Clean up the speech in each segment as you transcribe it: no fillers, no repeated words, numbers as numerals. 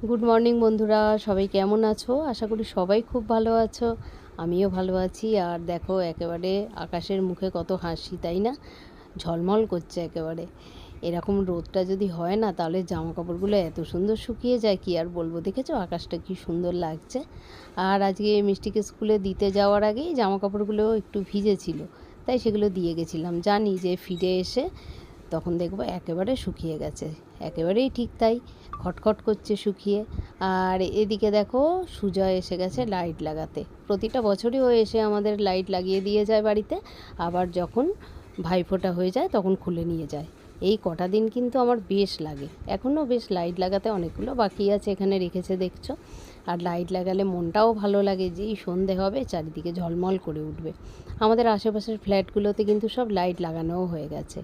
Good morning বন্ধুরা, সবাই কেমন আছো? আশা করি সবাই খুব ভালো আছো। আমিও ভালো আছি। আর দেখো একেবারে আকাশের মুখে কত হাসি, তাই না? ঝলমল করছে একেবারে। এরকম রোদটা যদি হয় না, তাহলে জামা কাপড়গুলো এত সুন্দর শুকিয়ে যায়, কি আর বলবো। দেখেছো আকাশটা কি সুন্দর লাগছে। আর আজকে মিষ্টিকে স্কুলে দিতে যাওয়ার আগেই জামা কাপড়গুলো একটু ভিজেছিল, তাই সেগুলো দিয়ে গেছিলাম। জানি যে ফিরে এসে তখন দেখবো একেবারে শুকিয়ে গেছে। একেবারেই ঠিক তাই, খটখট করছে শুকিয়ে। আর এদিকে দেখো সুজয় এসে গেছে লাইট লাগাতে। প্রতিটা বছরই ও এসে আমাদের লাইট লাগিয়ে দিয়ে যায় বাড়িতে, আবার যখন ভাইফোঁটা হয়ে যায় তখন খুলে নিয়ে যায়। এই কটা দিন কিন্তু আমার বেশ লাগে, এখনও বেশ লাইট লাগাতে অনেকগুলো বাকি আছে, এখানে রেখেছে দেখছো। আর লাইট লাগালে মনটাও ভালো লাগে, যেই সন্ধে হবে চারিদিকে ঝলমল করে উঠবে। আমাদের আশেপাশের ফ্ল্যাটগুলোতে কিন্তু সব লাইট লাগানোও হয়ে গেছে।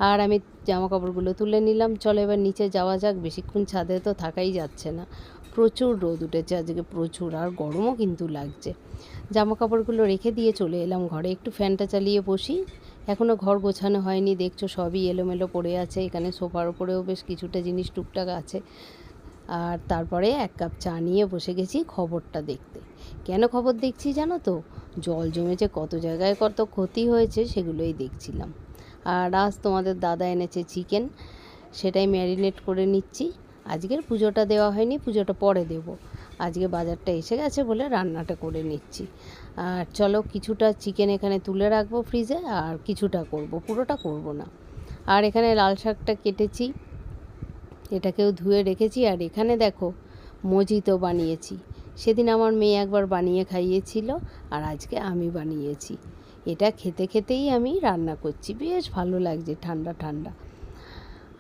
আর আমি জামা কাপড়গুলো তুলে নিলাম। চলো এবার নিচে যাওয়া যাক, বেশিক্ষণ ছাদে তো থাকাই যাচ্ছে না, প্রচুর রোদ উঠেছে আজকে, প্রচুর। আর গরমও কিন্তু লাগছে। জামা কাপড়গুলো রেখে দিয়ে চলে এলাম ঘরে, একটু ফ্যানটা চালিয়ে বসি। এখনও ঘর গোছানো হয়নি, দেখছো সবই এলোমেলো পড়ে আছে। এখানে সোফার ওপরেও বেশ কিছুটা জিনিস টুকটাক আছে। আর তারপরে এক কাপ চা নিয়ে বসে গেছি খবরটা দেখতে। কেন খবর দেখছি জানো তো? জল জমেছে, কত জায়গায় কত ক্ষতি হয়েছে, সেগুলোই দেখছিলাম। আর আজ তোমাদের দাদা এনেছে চিকেন, সেটাই ম্যারিনেট করে নিচ্ছি। আজকের পুজোটা দেওয়া হয়নি, পুজোটা পরে দেব। আজকে বাজারটা এসে গেছে বলে রান্নাটা করে নিচ্ছি। আর চলো কিছুটা চিকেন এখানে তুলে রাখবো ফ্রিজে, আর কিছুটা করব, পুরোটা করব না। আর এখানে লাল শাকটা কেটেছি, এটাকেও ধুয়ে রেখেছি। আর এখানে দেখো মজিতো বানিয়েছি। সেদিন আমার মেয়ে একবার বানিয়ে খাইয়েছিল, আর আজকে আমি বানিয়েছি। এটা খেতে খেতেই আমি রান্না করছি, বেশ ভালো লাগছে ঠান্ডা ঠান্ডা।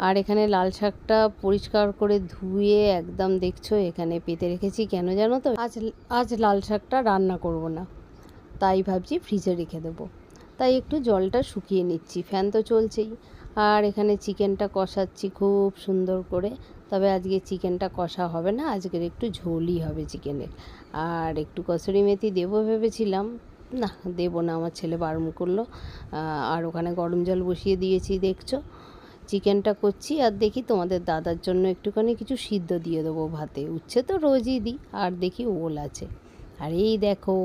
আর এখানে লাল শাকটা পরিষ্কার করে ধুয়ে একদম দেখছো এখানে পেতে রেখেছি। কেন জানো তো? আজ লাল শাকটা রান্না করব না, তাই ভাবছি ফ্রিজে রেখে দেবো। তাই একটু জলটা শুকিয়ে নিচ্ছি, ফ্যান তো চলছেই। আর এখানে চিকেনটা কষাচ্ছি খুব সুন্দর করে। তবে আজকে চিকেনটা কষা হবে না, আজকের একটু ঝোলই হবে চিকেনের। আর একটু কসুরি মেথি দেবো ভেবেছিলাম, না দেবো না, আমার ছেলে বারণ করলো। আর ওখানে গরম জল বসিয়ে দিয়েছি দেখছো। চিকেনটা করছি, আর দেখি তোমাদের দাদার জন্য একটুখানি কিছু সিদ্ধ দিয়ে দেবো ভাতে। উচ্ছে তো রোজই দিই, আর দেখি ওল আছে। আর এই দেখো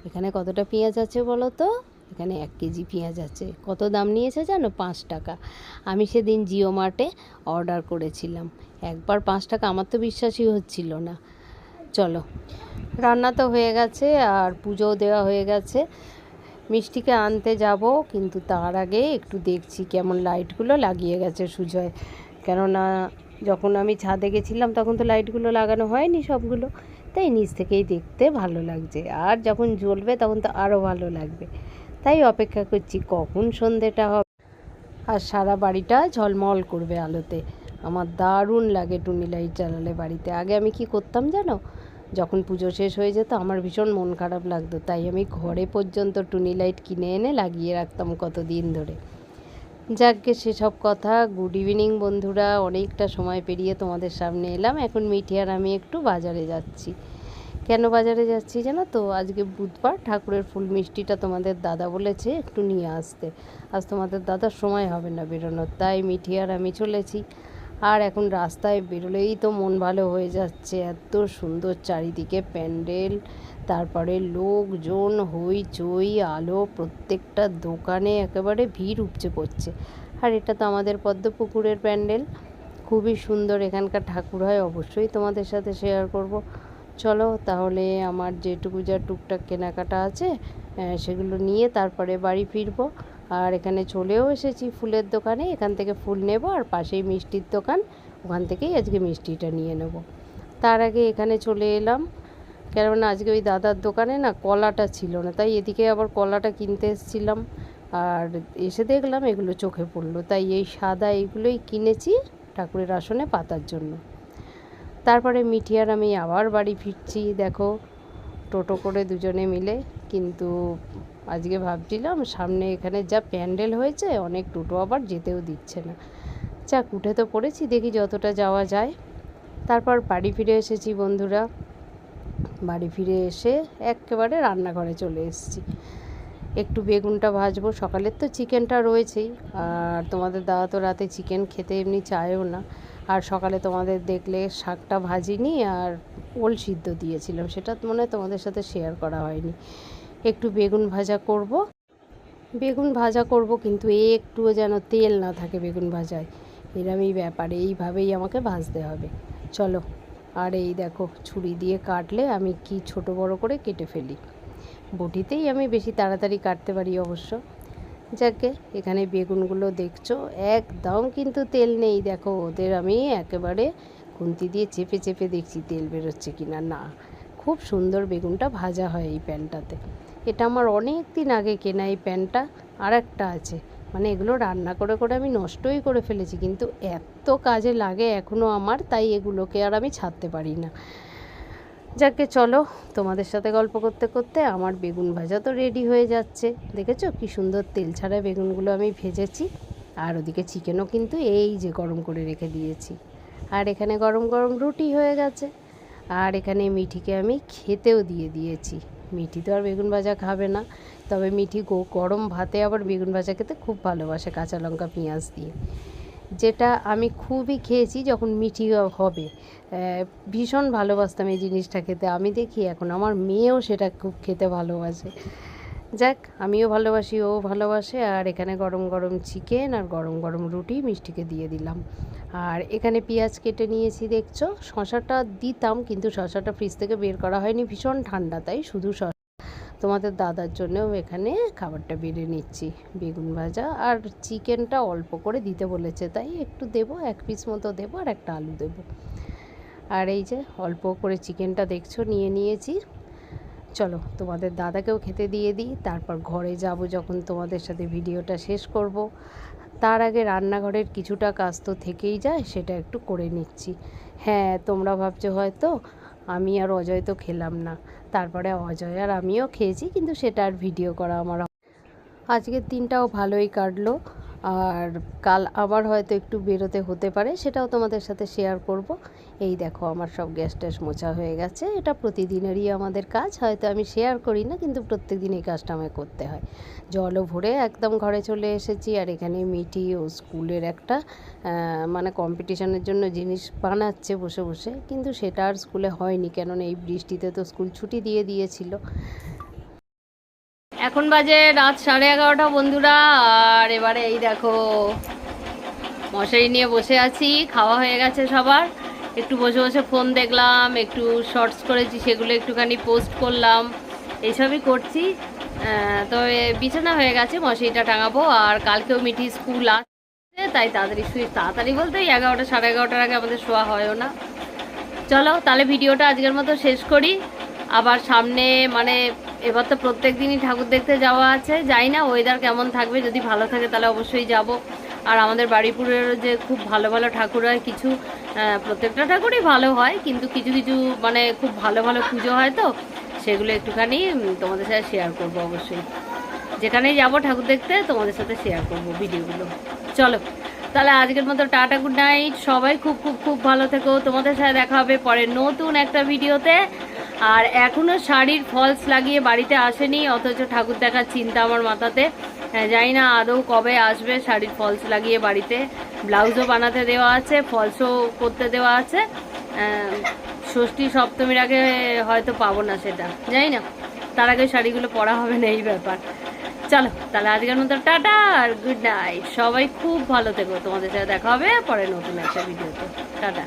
এখানে কতটা পেঁয়াজ আছে বলো তো? এখানে 1 কেজি পেঁয়াজ আছে। কত দাম নিয়েছে জানো? 5 টাকা। আমি সেদিন জিও মার্টে অর্ডার করেছিলাম, একবার 5 টাকা, আমার তো বিশ্বাসই হচ্ছিল না। চলো, রান্না তো হয়ে গেছে আর পুজোও দেওয়া হয়ে গেছে। মিষ্টিকে আনতে যাব, কিন্তু তার আগে একটু দেখছি কেমন লাইটগুলো লাগিয়ে গেছে সুজয়। কেননা যখন আমি ছাদে গেছিলাম তখন তো লাইটগুলো লাগানো হয়নি সবগুলো, তাই নিচ থেকেই দেখতে ভালো লাগছে। আর যখন জ্বলবে তখন তো আরও ভালো লাগবে। তাই অপেক্ষা করছি কখন সন্ধেটা হবে আর সারা বাড়িটা ঝলমল করবে আলোতে। আমার দারুণ লাগে টুনি লাইট জ্বালালে বাড়িতে। আগে আমি কি করতাম জানো? যখন পুজো শেষ হয়ে যেত আমার ভীষণ মন খারাপ লাগতো, তাই আমি ঘরে পর্যন্ত টুনি লাইট কিনে এনে লাগিয়ে রাখতাম কতদিন ধরে। যাকগে সেসব কথা। গুড ইভিনিং বন্ধুরা, অনেকটা সময় পেরিয়ে তোমাদের সামনে এলাম। এখন মিঠি আর আমি একটু বাজারে যাচ্ছি। কেন বাজারে যাচ্ছি জানো তো? আজকে বুধবার, ঠাকুরের ফুল মিষ্টিটা তোমাদের দাদা বলেছে একটু নিয়ে আসতে। আজ তোমাদের দাদার সময় হবে না বেরোনোর, তাই মিঠি আর আমি চলেছি। আর এখন রাস্তায় বেরোলেই তো মন ভালো হয়ে যাচ্ছে, এত সুন্দর চারিদিকে প্যান্ডেল, তারপরে লোকজন, হইচই, আলো, প্রত্যেকটা দোকানে একেবারে ভিড় উপচে পড়ছে। আর এটা তো আমাদের পদ্মপুকুরের প্যান্ডেল, খুবই সুন্দর এখানকার ঠাকুর হয়, অবশ্যই তোমাদের সাথে শেয়ার করব। চলো তাহলে আমার যেটুকু যা টুকটাক কেনাকাটা আছে সেগুলো নিয়ে তারপরে বাড়ি ফিরবো। আর এখানে চলেও এসেছি ফুলের দোকানে, এখান থেকে ফুল নেব, আর পাশেই মিষ্টির দোকান, ওখান থেকেই আজকে মিষ্টিটা নিয়ে নেব। তার আগে এখানে চলে এলাম, কেননা আজকে ওই দাদার দোকানে না কলাটা ছিল না, তাই এদিকে আবার কলাটা কিনতে এসেছিলাম। আর এসে দেখলাম এগুলো চোখে পড়লো, তাই এই সাদা এইগুলোই কিনেছি ঠাকুরের আসনে পাতার জন্য। তারপরে মিঠি আর আমি আবার বাড়ি ফিরছি দেখো, টোটো করে দুজনে মিলে। কিন্তু আজকে ভাবছিলাম সামনে এখানে যা প্যান্ডেল হয়েছে, অনেক টোটো আবার যেতেও দিচ্ছে না। যাক, উঠে তো পড়েছি, দেখি যতটা যাওয়া যায়। তারপর বাড়ি ফিরে এসেছি বন্ধুরা। বাড়ি ফিরে এসে একেবারে রান্নাঘরে চলে এসেছি। একটু বেগুনটা ভাজবো, সকালের তো চিকেনটা রয়েছেই। আর তোমাদের দাদা তো রাতে চিকেন খেতে এমনি চায়ও না। আর সকালে তোমাদের দেখলে শাকটা ভাজিনি আর ওল সিদ্ধ দিয়েছিলাম, সেটা মনে তোমাদের সাথে শেয়ার করা হয়নি। একটু বেগুন ভাজা করব, কিন্তু একটুও যেন তেল না থাকে বেগুন ভাজায়, এরমই ব্যাপার, এইভাবেই আমাকে ভাজতে হবে। চলো, আর এই দেখো ছুরি দিয়ে কাটলে আমি কি ছোট বড় করে কেটে ফেলি, বটিতেই আমি বেশি তাড়াতাড়ি কাটতে পারি অবশ্য। যাকে এখানে বেগুনগুলো দেখছো একদম কিন্তু তেল নেই, দেখো ওদের আমি একেবারে খুন্তি দিয়ে চেপে চেপে দেখছি তেল বেরোচ্ছে কিনা। না, খুব সুন্দর বেগুনটা ভাজা হয় এই প্যানটাতে। এটা আমার অনেক দিন আগে কেনা এই প্যানটা, আর একটা আছে, মানে এগুলো রান্না করে করে আমি নষ্টই করে ফেলেছি, কিন্তু এত কাজে লাগে এখনও আমার, তাই এগুলোকে আর আমি ছাড়তে পারি না। যাকে চলো, তোমাদের সাথে গল্প করতে করতে আমার বেগুন ভাজা তো রেডি হয়ে যাচ্ছে। দেখেছো কি সুন্দর তেল ছাড়া বেগুনগুলো আমি ভেজেছি। আর ওদিকে চিকেনও কিন্তু এই যে গরম করে রেখে দিয়েছি। আর এখানে গরম গরম রুটি হয়ে গেছে। আর এখানে মিঠিকে আমি খেতেও দিয়ে দিয়েছি। মিঠি তো আর বেগুন ভাজা খাবে না, তবে মিঠি গরম ভাতে আবার বেগুন ভাজা খেতে খুব ভালোবাসে, কাঁচা লঙ্কা পেঁয়াজ দিয়ে, যেটা আমি খুবই খেয়েছি যখন মিঠি হবে। ভীষণ ভালোবাসতাম এই জিনিসটা খেতে। আমি দেখি এখন আমার মেয়েও সেটা খুব খেতে ভালোবাসে। যাক, আমিও ভালোবাসি, ও ভালোবাসে। আর এখানে গরম গরম চিকেন আর গরম গরম রুটি মিষ্টিকে দিয়ে দিলাম। আর এখানে পেঁয়াজ কেটে নিয়েছি, দেখছো। শশাটা দিতাম, কিন্তু শশাটা ফ্রিজ থেকে বের করা হয়নি, ভীষণ ঠান্ডা, তাই শুধু তোমাদের দাদার জন্যও এখানে খাবারটা বেড়ে নিচ্ছি। বেগুন ভাজা আর চিকেনটা অল্প করে দিতে বলেছে, তাই একটু দেবো, 1 পিস মতো দেবো আর একটা আলু দেবো। আর এই যে অল্প করে চিকেনটা দেখছো নিয়ে নিয়েছি। চলো তোমাদের দাদাকেও খেতে দিয়ে দিই, তারপর ঘরে যাব যখন তোমাদের সাথে ভিডিওটা শেষ করব। তার আগে রান্নাঘরের কিছুটা কাজ তো থেকেই যায়, সেটা একটু করে নিচ্ছি। হ্যাঁ, তোমরা ভাবছো হয়তো আমি আর অজয় তো খেলাম না, তারপরে অজয় আর আমিও খেয়েছি, কিন্তু সেটা আর ভিডিও করা আমার। আজকের দিনটাও ভালোই কাটলো, আর কাল আবার হয়তো একটু বেরোতে হতে পারে, সেটাও তোমাদের সাথে শেয়ার করব। এই দেখো আমার সব গ্যাস ট্যাস মোছা হয়ে গেছে, এটা প্রতিদিনেরই আমাদের কাজ, হয়তো আমি শেয়ার করি না, কিন্তু প্রত্যেক দিন এই কাজটা আমায় করতে হয়। জলও ভরে একদম ঘরে চলে এসেছি। আর এখানে মিটি ও স্কুলের একটা মানে কম্পিটিশনের জন্য জিনিস বানাচ্ছে বসে বসে, কিন্তু সেটা আর স্কুলে হয়নি, কেননা এই বৃষ্টিতে তো স্কুল ছুটি দিয়ে দিয়েছিল। এখন বাজে রাত 11:30 বন্ধুরা। আর এবারে এই দেখো মশারি নিয়ে বসে আছি, খাওয়া হয়ে গেছে সবার, একটু বসে বসে ফোন দেখলাম, একটু শর্টস করেছি সেগুলো একটুখানি পোস্ট করলাম, এইসবই করছি। তবে বিছানা হয়ে গেছে, মশারিটা টাঙাবো। আর কালকেও মিঠি স্কুল আছে, তাই তাড়াতাড়ি বলতে 11টা 11:30 আগে আমাদের শোয়া হয়ও না। চলো তাহলে ভিডিওটা আজকের মতো শেষ করি। আবার সামনে মানে এবার তো প্রত্যেক দিনই ঠাকুর দেখতে যাওয়া আছে, যাই না ওয়েদার কেমন থাকবে, যদি ভালো থাকে তাহলে অবশ্যই যাব। আর আমাদের বাড়িপুরেরও যে খুব ভালো ভালো ঠাকুর হয় কিছু, প্রত্যেকটা ঠাকুরই ভালো হয়, কিন্তু কিছু কিছু মানে খুব ভালো ভালো পুজো হয়, তো সেগুলো একটুখানি তোমাদের সাথে শেয়ার করব অবশ্যই। যেখানেই যাব ঠাকুর দেখতে তোমাদের সাথে শেয়ার করব ভিডিওগুলো। চলো তাহলে আজকের মতো টাটা, গুড নাইট, সবাই খুব খুব খুব ভালো থেকো। তোমাদের সাথে দেখা হবে পরে নতুন একটা ভিডিওতে। আর এখনও শাড়ির ফলস লাগিয়ে বাড়িতে আসেনি, অথচ ঠাকুর দেখার চিন্তা আমার মাথাতে। জানি না আদৌ কবে আসবে শাড়ির ফলস লাগিয়ে বাড়িতে। ব্লাউজও বানাতে দেওয়া আছে, ফলসও করতে দেওয়া আছে। ষষ্ঠী সপ্তমীর আগে হয়তো পাবো না, সেটা জানি না, তার আগে শাড়িগুলো পরা হবে না, এই ব্যাপার। চলো তাহলে আজকের মতো টাটা আর গুড নাইট, সবাই খুব ভালো থেকো। তোমাদের সাথে দেখা হবে পরে নতুন একটা ভিডিওতে। টাটা।